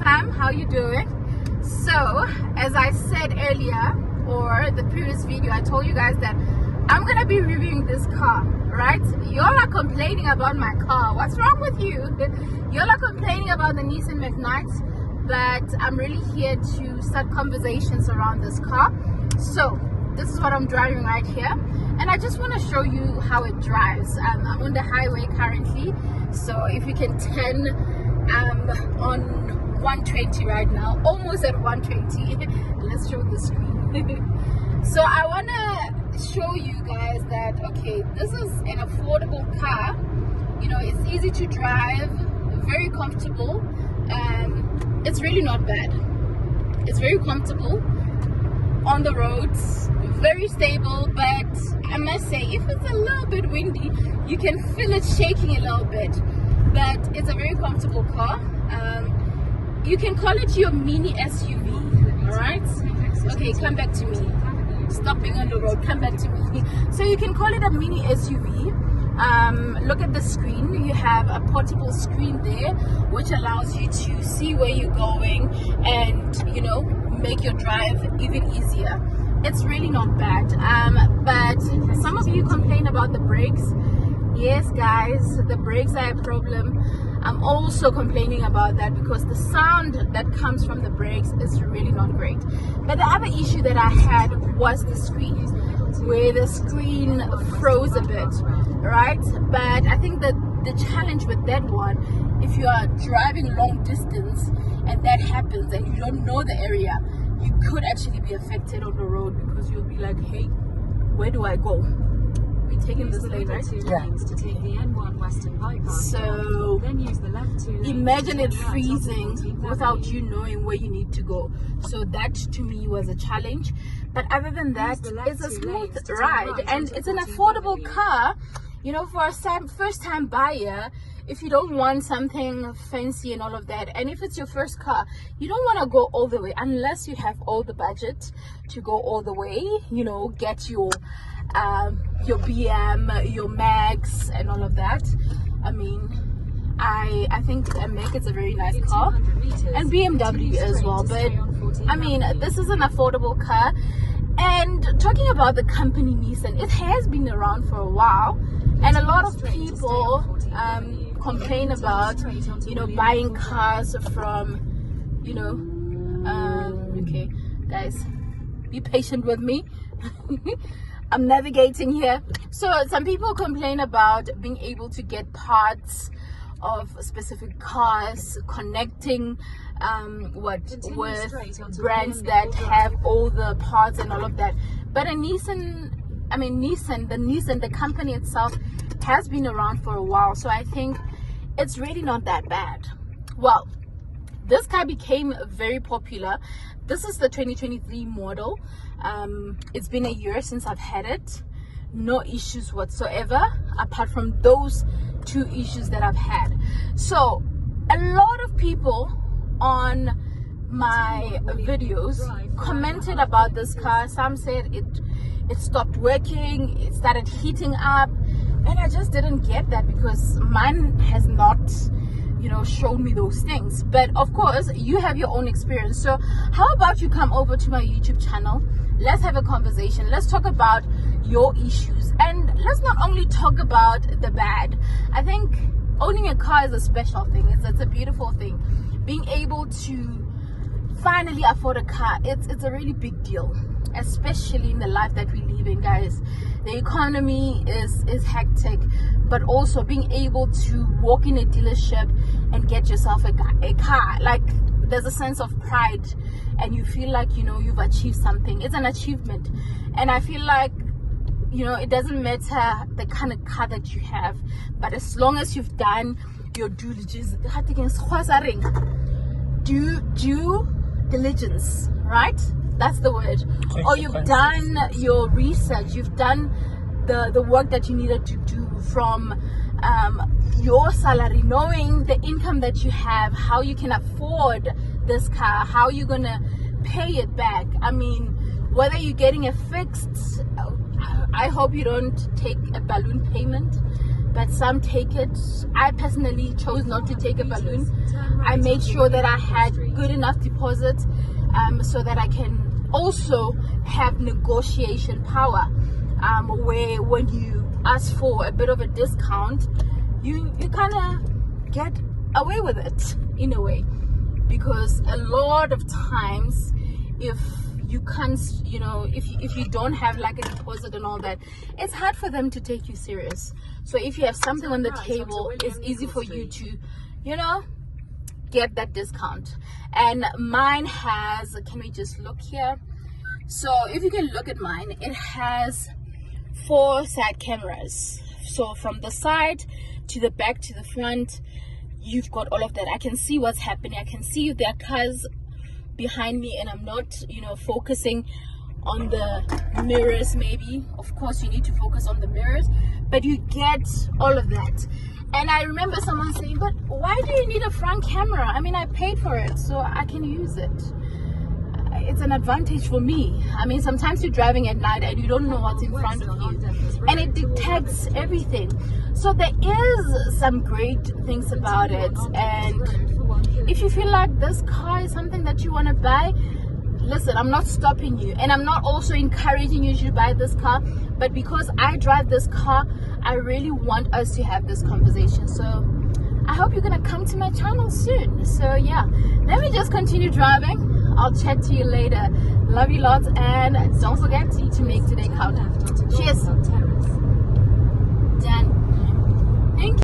fam, how you doing? So as I said earlier, or the previous video, I told you guys that I'm gonna be reviewing this car, right? Y'all are complaining about my car. What's wrong with you? Y'all are complaining about the Nissan Magnite, but I'm really here to start conversations around this car. So this is what I'm driving right here, and I just want to show you how it drives. I'm on the highway currently, so if you can turn, on 120 right now, almost at 120. Let's show the screen. So I want to show you guys that, okay, this is an affordable car. You know, it's easy to drive, very comfortable, it's really not bad. It's very comfortable on the roads, very stable, but I must say, if it's a little bit windy, you can feel it shaking a little bit, but it's a very comfortable car. You can call it your mini SUV, all right? Okay, come back to me. Stop being on the road, come back to me. So you can call it a mini SUV. Look at the screen. You have a portable screen there, which allows you to see where you're going and, you know, make your drive even easier. It's really not bad. But some of you complain about the brakes. Yes, guys, the brakes are a problem. I'm also complaining about that because the sound that comes from the brakes is really not great. But the other issue that I had was the screen, where the screen froze a bit, right? But I think that the challenge with that one, if you are driving long distance and that happens and you don't know the area, you could actually be affected on the road because you'll be like, hey, where do I go? We're taking this lane, right? Yeah. To take the N1 Western bypass. So Then use the left two lanes imagine to it turn right freezing onto 14th without Avenue. you knowing where you need to go. So that to me was a challenge. But other than that, the left it's a two smooth lanes to turn ride, right and onto it's an 14th affordable Avenue. car. You know, for a first time buyer, if you don't want something fancy and all of that, and if it's your first car, you don't want to go all the way unless you have all the budget to go all the way, you know, get your BM, your Max and all of that. I mean, I think a Mac is a very nice In car, 200 meters, and BMW continue as straight well, to but stay on 14th I mean, Avenue. this is an affordable car. And talking about the company Nissan, it has been around for a while, and a lot of people complain about, you know, buying cars from, you know, okay, guys, be patient with me. I'm navigating here. So some people complain about being able to get parts of specific cars, connecting Continue with straight onto brands Colonial that Drive. have all the parts and all of that. But a Nissan, the company itself has been around for a while, so I think it's really not that bad. Well, this car became very popular. This is the 2023 model. It's been a year since I've had it. No issues whatsoever, apart from those two issues that I've had. So a lot of people on my videos commented about this car. Some said it stopped working, it started heating up, and I just didn't get that because mine has not, you know, showed me those things. But of course, you have your own experience. So how about you come over to my YouTube channel? Let's have a conversation. Let's talk about your issues, and let's not only talk about the bad. I think owning a car is a special thing. It's a beautiful thing. Being able to finally afford a car, it's a really big deal, especially in the life that we live in, guys. The economy is hectic, but also being able to walk in a dealership and get yourself a car, like, there's a sense of pride and you feel like, you know, you've achieved something. It's an achievement. And I feel like, you know, it doesn't matter the kind of car that you have, but as long as you've done your due diligence, due diligence, right? That's the word. Or you've done your research, you've done the work that you needed to do from your salary, knowing the income that you have, how you can afford this car, how you're gonna pay it back. I mean, whether you're getting a fixed, I hope you don't take a balloon payment, but some take it. I personally chose not to take a balloon. I made sure that I had good enough deposit so that I can also have negotiation power, where when you ask for a bit of a discount, you kind of get away with it in a way, because a lot of times if you can't, you know, if you don't have like a deposit and all that, it's hard for them to take you serious. So if you have something on the table, it's easy for you to, you know, get that discount. And mine has, can we just look here? So if you can look at mine, it has 4 side cameras. So from the side to the back to the front, you've got all of that. I can see what's happening. I can see if there are cars behind me and I'm not, you know, focusing on the mirrors. Maybe, of course, you need to focus on the mirrors, but you get all of that. And I remember someone saying, but why do you need a front camera? I mean, I paid for it, so I can use it. It's an advantage for me. I mean, sometimes you're driving at night and you don't know what's in front of you, and it detects everything. So there is some great things about it. And if you feel like this car is something that you want to buy, listen, I'm not stopping you, and I'm not also encouraging you to buy this car, but because I drive this car, I really want us to have this conversation. So I hope you're gonna come to my channel soon. So yeah, let me just continue driving. I'll chat to you later. Love you lots, and don't forget to make today count. Cheers.